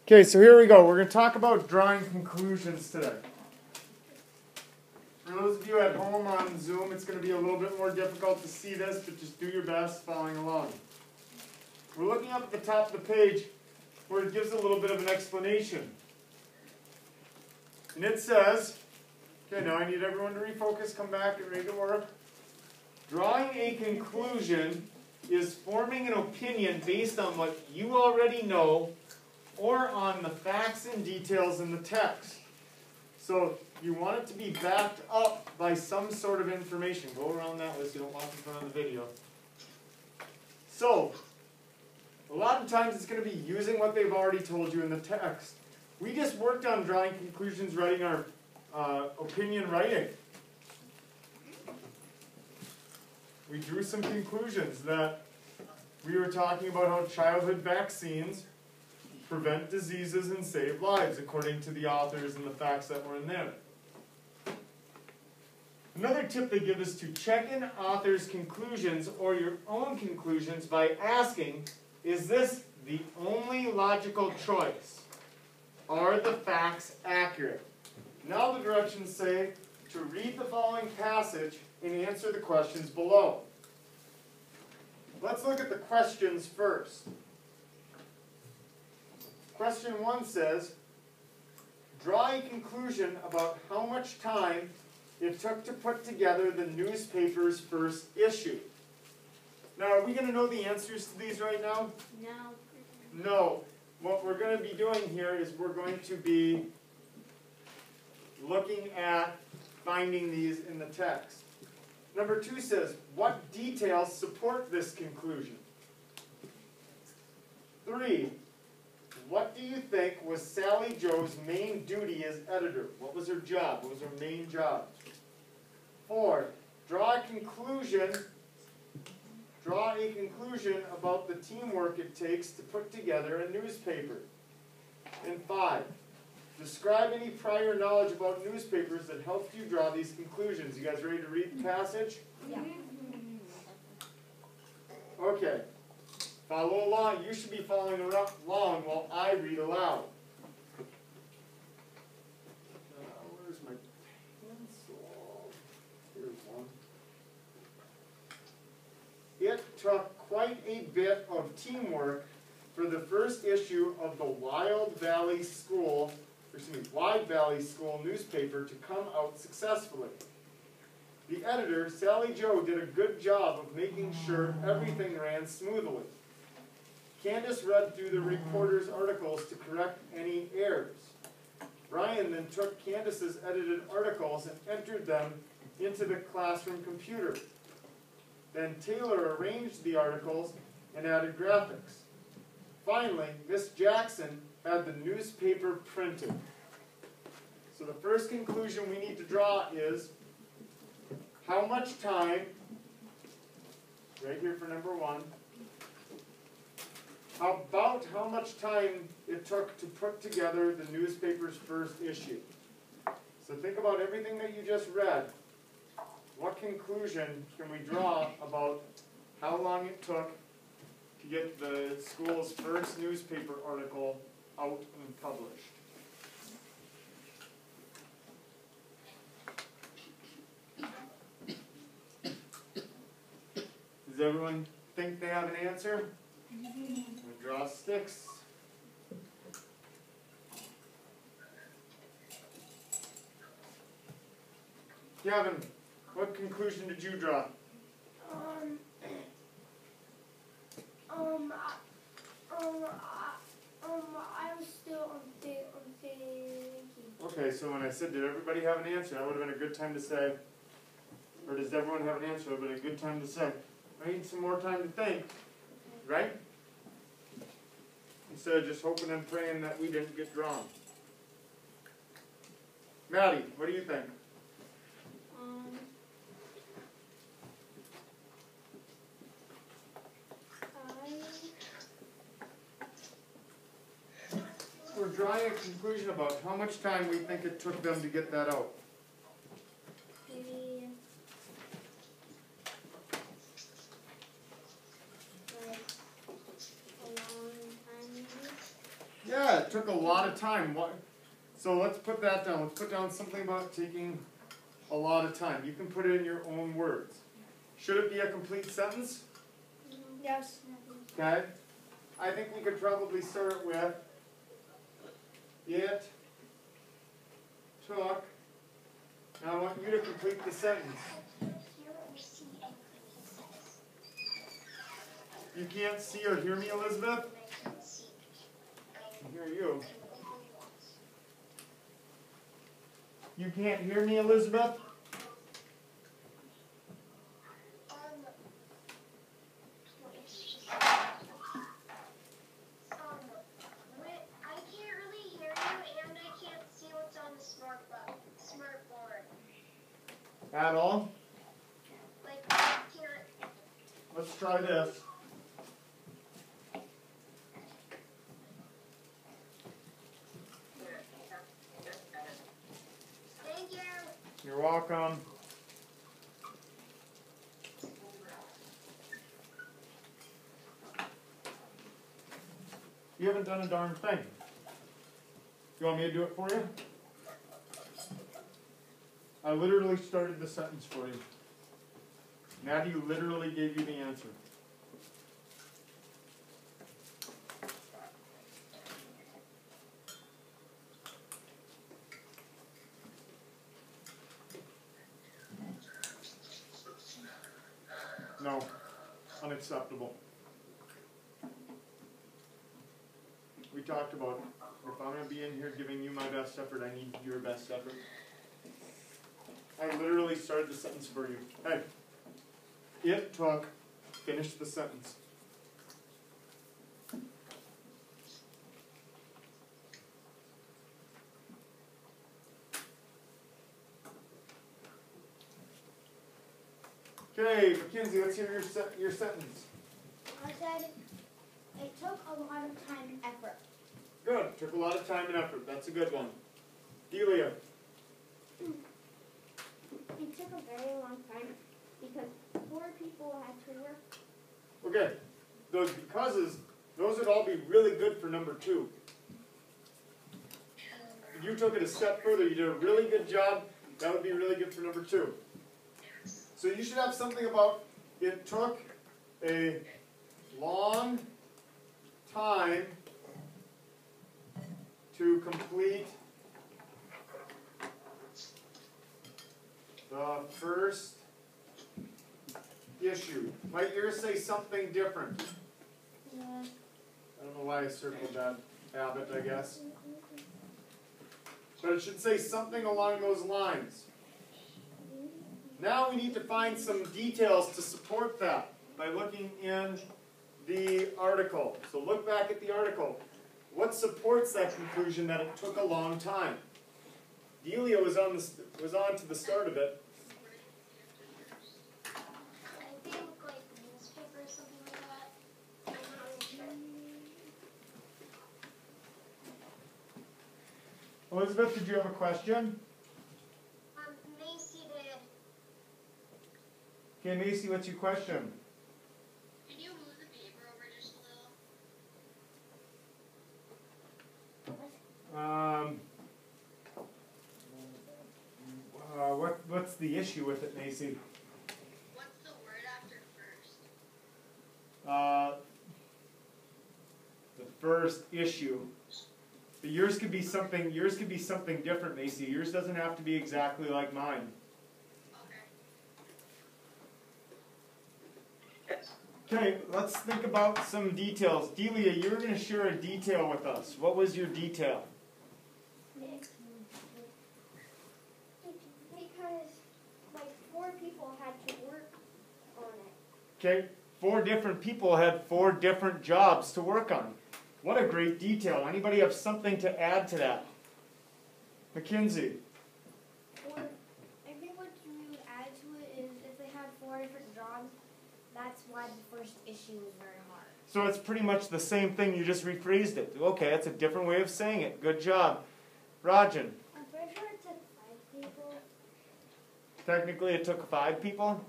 Okay, so here we go. We're going to talk about drawing conclusions today. For those of you at home on Zoom, it's going to be a little bit more difficult to see this, but just do your best following along. We're looking up at the top of the page where it gives a little bit of an explanation. And it says, okay, now I need everyone to refocus, come back, get ready to work. Drawing a conclusion is forming an opinion based on what you already know or on the facts and details in the text. So you want it to be backed up by some sort of information. Go around that way so you don't walk in front of the video. So, a lot of times it's going to be using what they've already told you in the text. We just worked on drawing conclusions, writing our opinion writing. We drew some conclusions that we were talking about how childhood vaccines prevent diseases and save lives, according to the authors and the facts that were in there. Another tip they give is to check in authors' conclusions or your own conclusions by asking, is this the only logical choice? Are the facts accurate? Now the directions say to read the following passage and answer the questions below. Let's look at the questions first. Question 1 says, draw a conclusion about how much time it took to put together the newspaper's first issue. Now, are we going to know the answers to these right now? No. No. What we're going to be doing here is we're going to be looking at finding these in the text. Number 2 says, what details support this conclusion? 3, what do you think was Sally Joe's main duty as editor? What was her job? What was her main job? 4, draw a conclusion about the teamwork it takes to put together a newspaper. And 5, describe any prior knowledge about newspapers that helped you draw these conclusions. You guys ready to read the passage? Yeah. Okay. Follow along. You should be following along while I read aloud. Where's my pencil? Here's one. It took quite a bit of teamwork for the first issue of the Wide Valley School newspaper to come out successfully. The editor, Sally Joe, did a good job of making sure everything ran smoothly. Candace read through the reporter's articles to correct any errors. Brian then took Candace's edited articles and entered them into the classroom computer. Then Taylor arranged the articles and added graphics. Finally, Miss Jackson had the newspaper printed. So the first conclusion we need to draw is how much time, right here for number 1, about how much time it took to put together the newspaper's first issue. So think about everything that you just read. What conclusion can we draw about how long it took to get the school's first newspaper article out and published? Does everyone think they have an answer? We draw sticks. Gavin, what conclusion did you draw? I was still thinking. Okay, so when I said, did everybody have an answer, that would have been a good time to say, or does everyone have an answer? That would have been a good time to say, I need some more time to think, right? Instead of just hoping and praying that we didn't get drawn. Maddie, what do you think? We're drawing a conclusion about how much time we think it took them to get that out. Maybe like a long time, maybe. Yeah, it took a lot of time. So let's put that down. Let's put down something about taking a lot of time. You can put it in your own words. Should it be a complete sentence? Yes. Okay. I think we could probably start with it took. Now I want you to complete the sentence. You can't see or hear me, Elizabeth? I hear you. You can't hear me, Elizabeth? At all? Like, I can't. Let's try this. Thank you. You're welcome. You haven't done a darn thing. You want me to do it for you? I literally started the sentence for you. Maddie literally gave you the answer. No, unacceptable. We talked about if I'm going to be in here giving you my best effort, I need your best effort. I literally started the sentence for you. Hey, it took, finish the sentence. Okay, Mackenzie, let's hear your sentence. I said it took a lot of time and effort. Good, took a lot of time and effort. That's a good one. Delia. It took a very long time because 4 people had to work. Okay, those becauses, those would all be really good for number 2. If you took it a step further, you did a really good job, that would be really good for number 2. So you should have something about it took a long time to complete the first issue. Might yours say something different? Yeah. I don't know why I circled that habit, I guess. But it should say something along those lines. Now we need to find some details to support that by looking in the article. So look back at the article. What supports that conclusion that it took a long time? Delia was on to the start of it. I think like newspaper or something like that. I'm not really sure. Elizabeth, did you have a question? Macy did. Okay, Macy, what's your question? Can you move the paper over just a little? What's the issue with it, Macy? What's the word after first? The first issue. But yours could be something different, Macy. Yours doesn't have to be exactly like mine. Okay, let's think about some details. Delia, you were going to share a detail with us. What was your detail? Because like 4 people had to work on it. Okay, 4 different people had 4 different jobs to work on. What a great detail. Anybody have something to add to that? Mackenzie. Or I think what you would add to it is if they had 4 different jobs, that's why the first issue was very hard. So it's pretty much the same thing, you just rephrased it. Okay, that's a different way of saying it. Good job. Rajan. I'm pretty sure it took 5 people. Technically it took 5 people?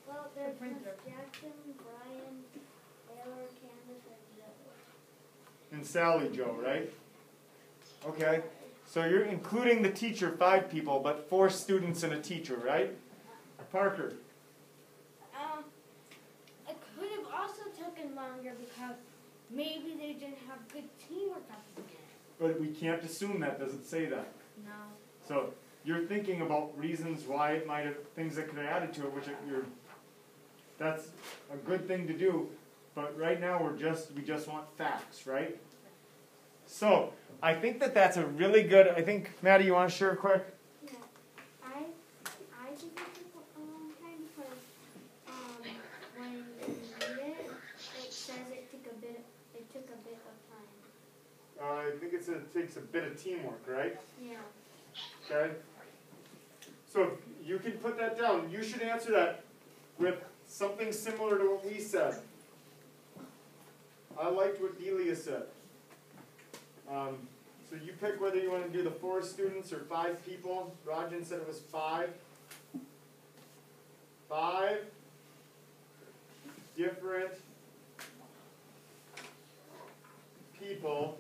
Well, there's Jackson, Brian, Taylor, Candace, and and Sally Joe, right? Okay. So you're including the teacher, 5 people, but 4 students and a teacher, right? Parker. It could have also taken longer because maybe they didn't have good teamwork at the beginning. But we can't assume that. Does it say that? No. So you're thinking about reasons why it might have, things that could have added to it, which that's a good thing to do. But right now we just want facts, right? So I think that's a really good. I think Maddie, you want to share quick? Yeah. I think it took a long time because when you read it, it says it took a bit of time. I think it takes a bit of teamwork, right? Yeah. Okay. So you can put that down. You should answer that with something similar to what we said. I liked what Delia said. So you pick whether you want to do the 4 students or 5 people. Rajan said it was 5. 5 different people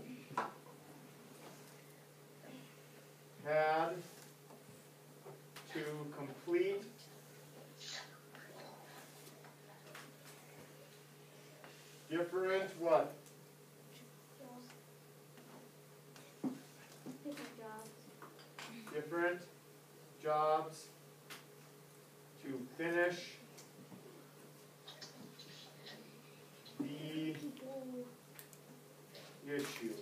had to complete different what? Different jobs to finish the issue.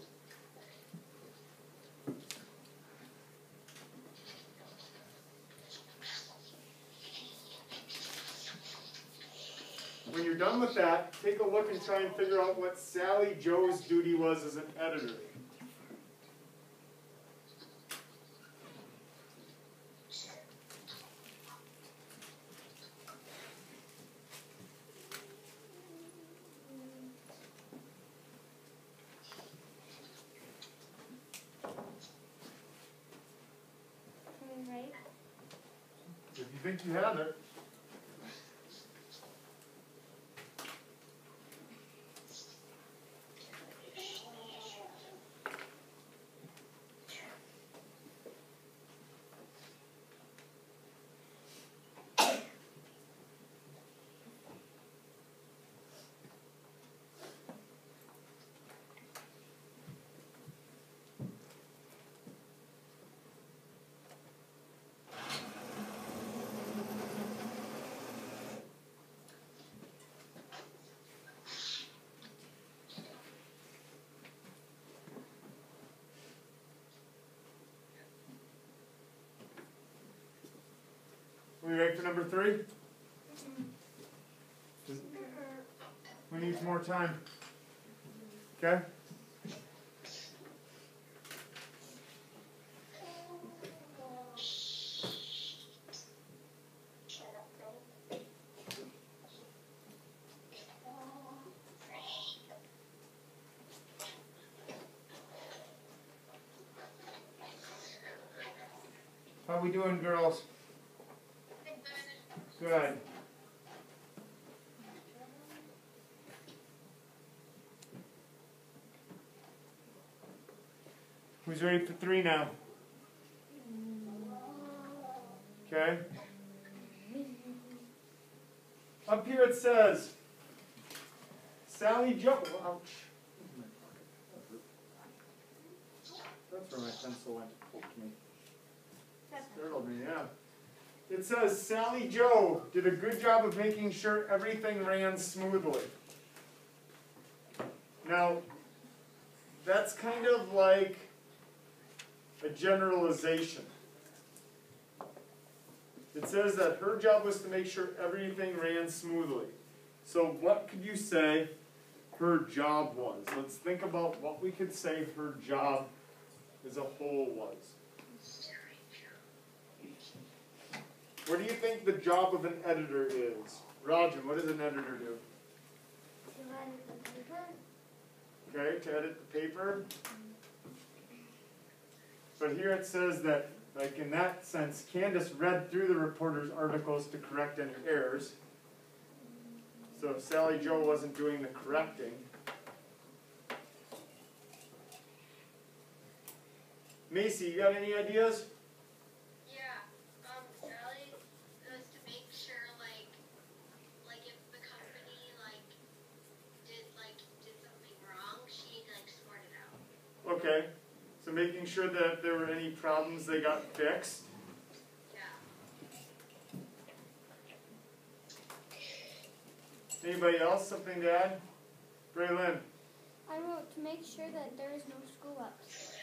When you're done with that, take a look and try and figure out what Sally Joe's duty was as an editor. Right? If you think you have it. We ready for number 3? Who needs more time? Okay? How we doing, girls? Good. Who's ready for 3 now? Okay. Up here it says, Sally Joe. Ouch. That's where my pencil went. Poked me. Startled me, yeah. It says, Sally Joe did a good job of making sure everything ran smoothly. Now, that's kind of like a generalization. It says that her job was to make sure everything ran smoothly. So what could you say her job was? Let's think about what we could say her job as a whole was. What do you think the job of an editor is? Rajan, what does an editor do? To edit the paper. Okay, to edit the paper. But here it says that, like in that sense, Candace read through the reporter's articles to correct any errors. So if Sally Joe wasn't doing the correcting, Macy, you got any ideas? Yeah. Sally was to make sure, like if the company, did something wrong, she'd, sort it out. Okay. So making sure that if there were any problems, they got fixed. Yeah. Anybody else? Something to add? Braylon. I wrote to make sure that there is no screw ups.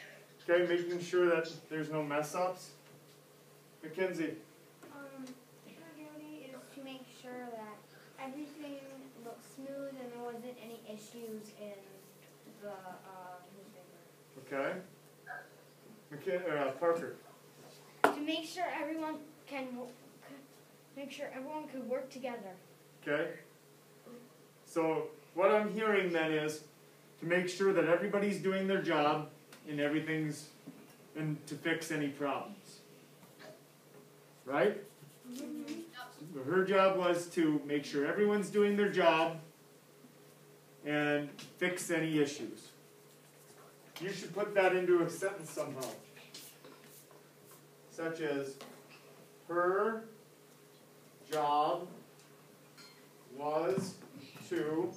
Okay, making sure that there's no mess ups. Mackenzie. Her duty is to make sure that everything looks smooth and there wasn't any issues in the newspaper. Okay. Parker. To make sure everyone could work together. Okay. So what I'm hearing then is to make sure that everybody's doing their job and and to fix any problems. Right? Mm-hmm. Her job was to make sure everyone's doing their job and fix any issues. You should put that into a sentence somehow. Such as, her job was to,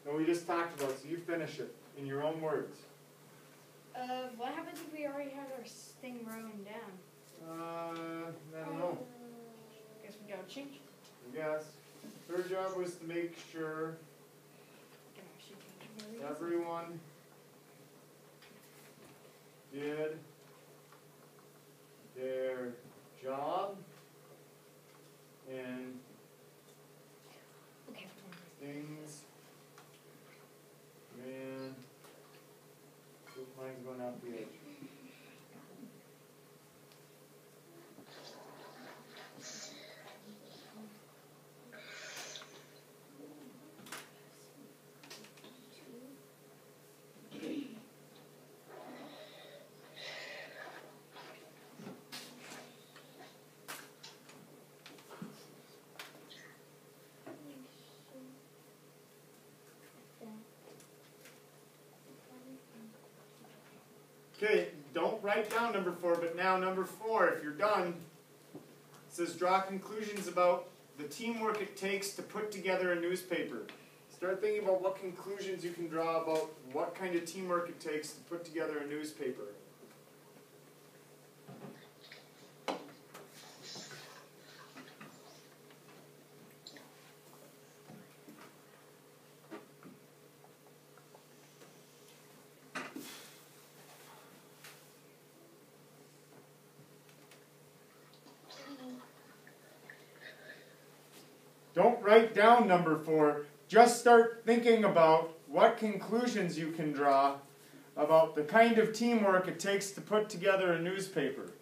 and we just talked about it, so you finish it in your own words. What happens if we already have our thing written down? I don't know. Guess we gotta change it. I guess. Her job was to make sure everyone did their job and things ran. Mine's going out the edge. Okay, don't write down number 4, but now number 4, if you're done, it says draw conclusions about the teamwork it takes to put together a newspaper. Start thinking about what conclusions you can draw about what kind of teamwork it takes to put together a newspaper. Don't write down number 4. Just start thinking about what conclusions you can draw about the kind of teamwork it takes to put together a newspaper.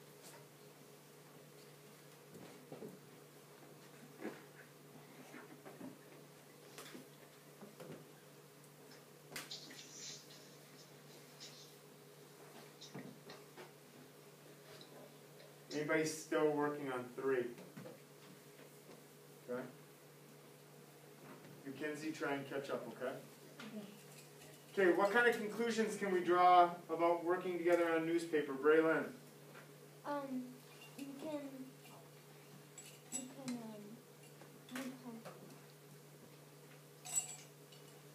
Anybody still working on 3? Okay. Mackenzie, try and catch up, okay? Okay, what kind of conclusions can we draw about working together on a newspaper? Braylon?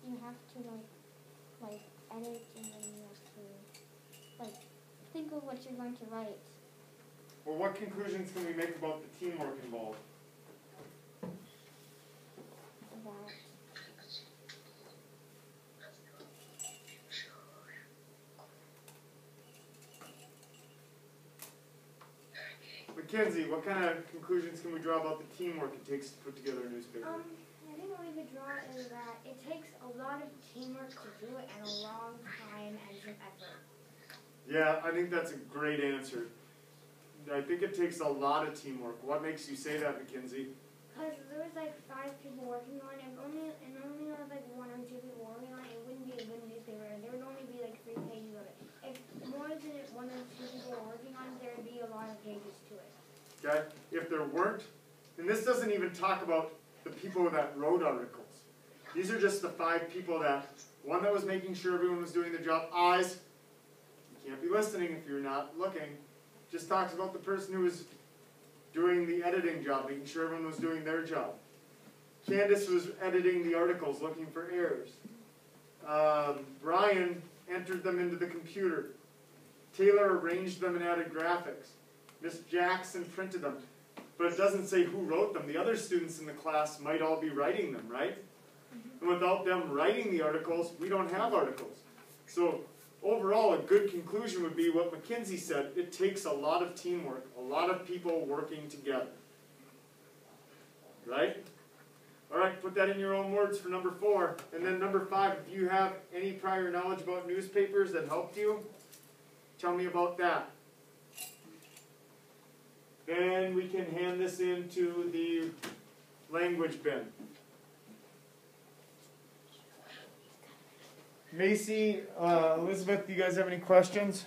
You have to edit, and then you have to think of what you're going to write. Well, what conclusions can we make about the teamwork involved? Mackenzie, what kind of conclusions can we draw about the teamwork it takes to put together a newspaper? I think what we could draw is that it takes a lot of teamwork to do it and a long time and some effort. Yeah, I think that's a great answer. I think it takes a lot of teamwork. What makes you say that, Mackenzie? Because there was 5 people working on it, and only was 1 or 2 people working on it, it wouldn't be a good newspaper. There would only be 3 pages of it. If more than 1 or 2 people were working on it, there would be a lot of pages to it. Okay? If there weren't, and this doesn't even talk about the people that wrote articles. These are just the 5 people that, one that was making sure everyone was doing their job. Eyes. can't be listening if you're not looking. Just talks about the person who was doing the editing job, making sure everyone was doing their job. Candace was editing the articles, looking for errors. Brian entered them into the computer. Taylor arranged them and added graphics. Miss Jackson printed them. But it doesn't say who wrote them. The other students in the class might all be writing them, right? And without them writing the articles, we don't have articles. So overall, a good conclusion would be what Mackenzie said. It takes a lot of teamwork, a lot of people working together. Right? All right, put that in your own words for number 4. And then number 5, if you have any prior knowledge about newspapers that helped you, tell me about that. Then we can hand this into the language bin. Macy, Elizabeth, do you guys have any questions?